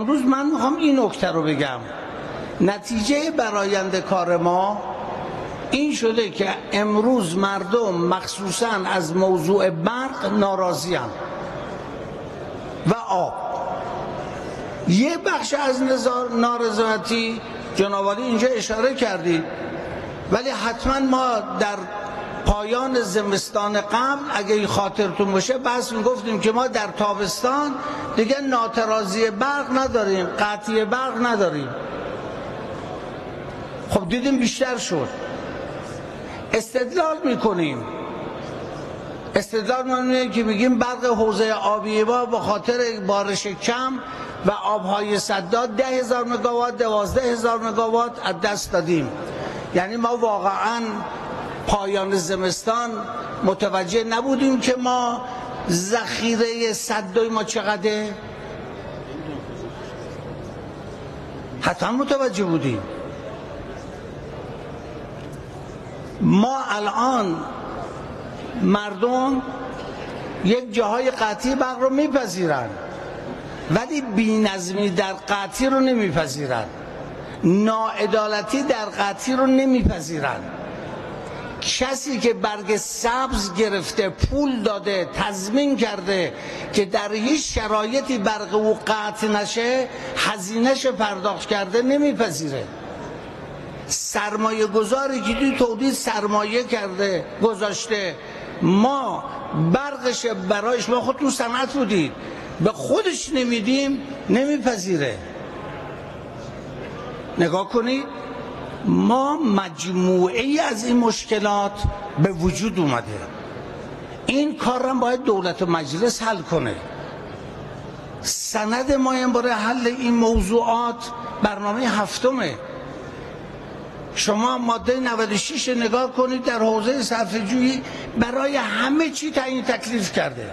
امروز من میخوام این نکته رو بگم، نتیجه برآیند کار ما این شده که امروز مردم مخصوصا از موضوع برق ناراضی هستند و آب. یه بخش از نارضایتی جناب عالی اینجا اشاره کردید، ولی حتما ما در پایان زمستان قبل اگه خاطرتون باشه بس میگفتیم که ما در تابستان دیگه ناترازی برق نداریم، قطعی برق نداریم. خب دیدیم بیشتر شد. استدلال میکنیم که میگیم برق حوزه آبی ما به خاطر بارش کم و آبهای سداد 10,000 مگاوات 12,000 مگاوات از دست دادیم. یعنی ما واقعا پایان زمستان متوجه نبودیم که ما ذخیره سدای ما چقدره؟ حتما متوجه بودیم. ما الان مردم یک جاهای قطعی برق رو میپذیرن ولی بی‌نظمی در قطعی رو نمیپذیرن، ناعدالتی در قطعی رو نمیپذیرن. کسی که برگ سبز گرفته، پول داده، تضمین کرده که در هیچ شرایطی برق او قطع نشه، هزینه‌اش پرداخت کرده، نمیپذیره. سرمایه گذاری که توی تولید سرمایه کرده گذاشته، ما برقش برایش، ما خودتون صنعت بودید، به خودش نمیدیم، نمیپذیره. نگاه کنید، ما مجموعه از این مشکلات به وجود اومده. این کار را باید دولت و مجلس حل کنه. سند ما برای حل این موضوعات برنامه 7. شما ماده 96 نگاه کنید، در حوزه صرفه‌جویی برای همه چی تعیین تکلیف کرده.